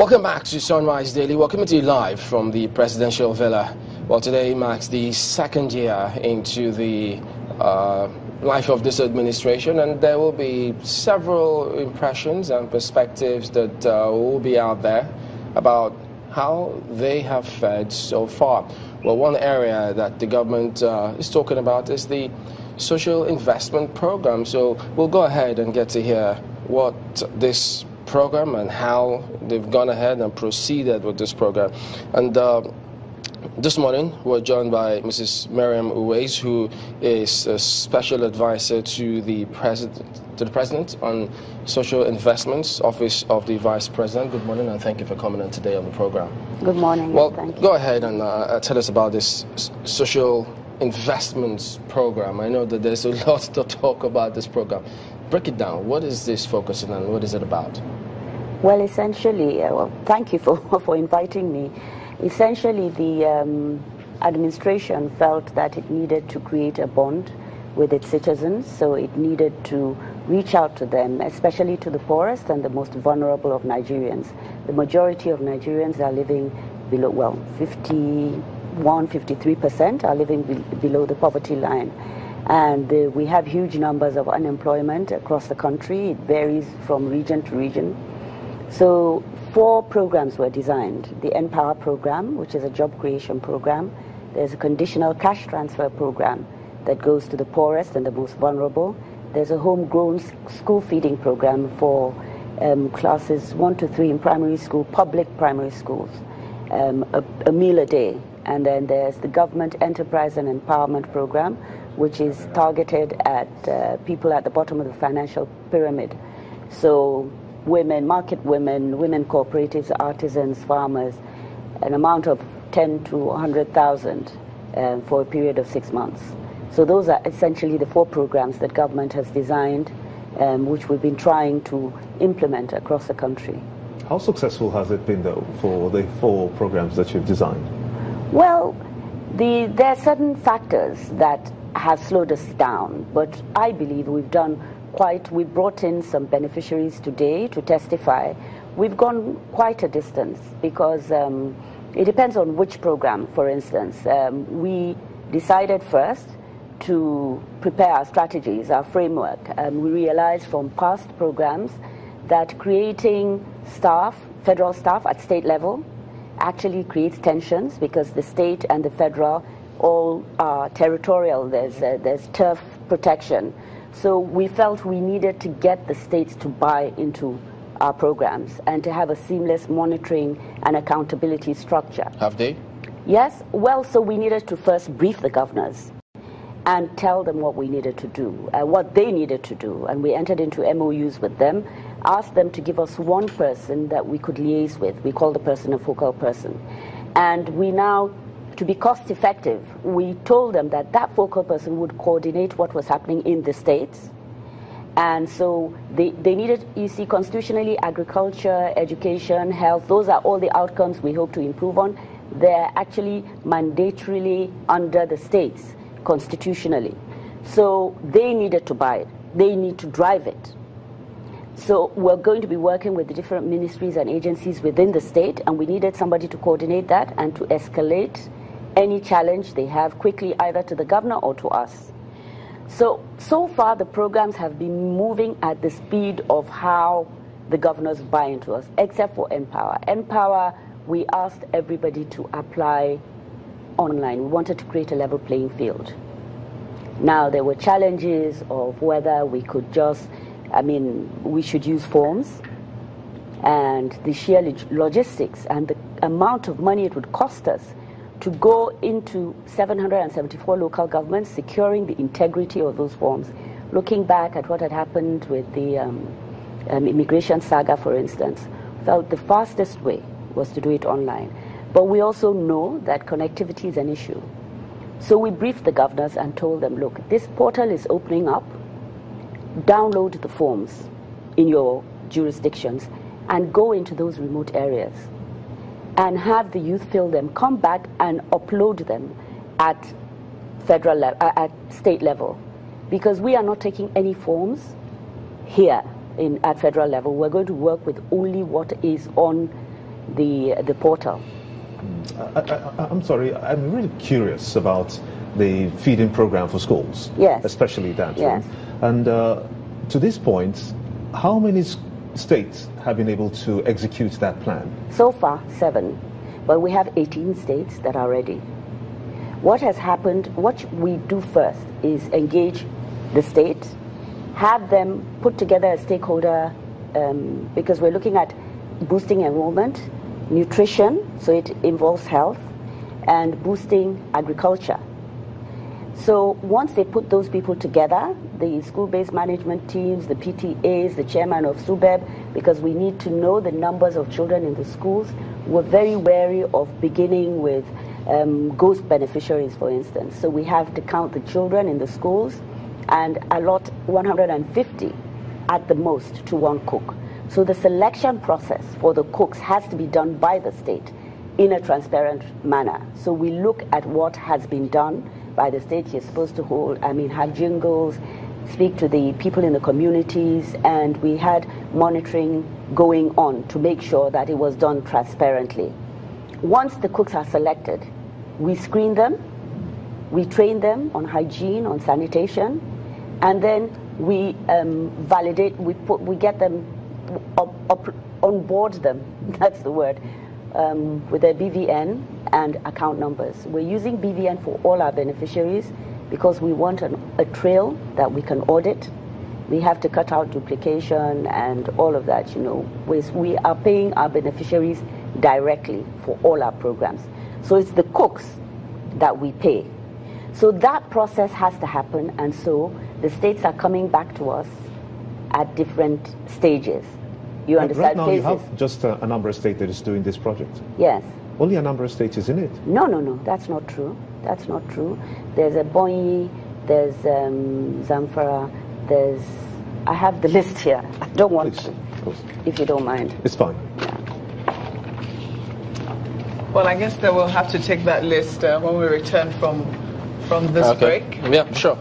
Welcome back to Sunrise Daily. We're coming to you live from the Presidential Villa. Well, today marks the second year into the life of this administration, and there will be several impressions and perspectives that will be out there about how they have fared so far. Well, one area that the government is talking about is the social investment program. So we'll go ahead and get to hear what this program and how they've gone ahead and proceeded with this program. And this morning we're joined by Mrs. Miriam Uwais, who is a special advisor to the President on Social Investments, Office of the Vice President. Good morning, and thank you for coming on today on the program. Good morning. Well, thank you. Go ahead and tell us about this social investments program. I know that there's a lot to talk about this program. Break it down. What is this focusing on? What is it about? Well, essentially, thank you for inviting me. Essentially, the administration felt that it needed to create a bond with its citizens, so it needed to reach out to them, especially to the poorest and the most vulnerable of Nigerians. The majority of Nigerians are living below, well, 53% are living below the poverty line. And we have huge numbers of unemployment across the country. It varies from region to region. So 4 programs were designed. The Empower program, which is a job creation program. There's a conditional cash transfer program that goes to the poorest and the most vulnerable. There's a homegrown school feeding program for classes 1 to 3 in primary school, public primary schools, a meal a day. And then there's the Government Enterprise and Empowerment program, which is targeted at people at the bottom of the financial pyramid. So women, market women, women cooperatives, artisans, farmers, an amount of 10 to 100,000 for a period of 6 months. So those are essentially the 4 programs that government has designed, which we've been trying to implement across the country. How successful has it been, though, for the 4 programs that you've designed? Well, there are certain factors that have slowed us down, but I believe we brought in some beneficiaries today to testify. We've gone quite a distance because it depends on which program. For instance, we decided first to prepare our strategies, our framework. We realized from past programs that creating staff, federal staff at state level, actually creates tensions because the state and the federal all are territorial. There's turf protection. So we felt we needed to get the states to buy into our programs and to have a seamless monitoring and accountability structure. Have they? Yes. Well, so we needed to first brief the governors and tell them what we needed to do, what they needed to do. And we entered into MOUs with them, asked them to give us one person that we could liaise with. We call the person a focal person. And we now, to be cost effective, we told them that that focal person would coordinate what was happening in the states. And so they needed, you see, constitutionally, agriculture, education, health, those are all the outcomes we hope to improve on. They're actually mandatorily under the states, constitutionally. So they needed to buy it. They need to drive it. So we're going to be working with the different ministries and agencies within the state, and we needed somebody to coordinate that and to escalate any challenge they have quickly either to the governor or to us. So far the programs have been moving at the speed of how the governors buy into us, except for Empower. Empower, we asked everybody to apply online. We wanted to create a level playing field. Now there were challenges of whether we could just, we should use forms, and the sheer logistics and the amount of money it would cost us to go into 774 local governments, securing the integrity of those forms. Looking back at what had happened with the immigration saga, for instance, felt the fastest way was to do it online. But we also know that connectivity is an issue. So we briefed the governors and told them, look, this portal is opening up. Download the forms in your jurisdictions and go into those remote areas and have the youth fill them, come back and upload them at at state level, because we are not taking any forms here at federal level. We're going to work with only what is on the portal. I'm sorry, I'm really curious about the feeding program for schools, yes, especially that. Yes. And to this point, how many states have been able to execute that plan? So far, 7, but we have 18 states that are ready. What has happened, what we do first is engage the state, have them put together a stakeholder, because we're looking at boosting enrollment, nutrition, so it involves health, and boosting agriculture. So once they put those people together, the school-based management teams, the PTAs, the chairman of SUBEB, because we need to know the numbers of children in the schools, we're very wary of beginning with ghost beneficiaries, for instance. So we have to count the children in the schools and allot 150 at the most to one cook. So the selection process for the cooks has to be done by the state in a transparent manner. So we look at what has been done by the state. You're supposed to have jingles, speak to the people in the communities, and we had monitoring going on to make sure that it was done transparently. Once the cooks are selected, we screen them, we train them on hygiene, on sanitation, and then we validate, we get them on board them, that's the word, with their BVN and account numbers. We're using BVN for all our beneficiaries because we want a trail that we can audit. We have to cut out duplication and all of that, We are paying our beneficiaries directly for all our programs. So it's the cooks that we pay. So that process has to happen, and so the states are coming back to us at different stages. You understand? Right now you have just a number of states that is doing this project. Yes. Only a number of states, isn't it? No, that's not true. That's not true. There's Ebonyi, there's Zamfara, I have the list here. I don't want to, if you don't mind. It's fine. Yeah. Well, I guess that we'll have to take that list when we return from this break. Yeah, sure.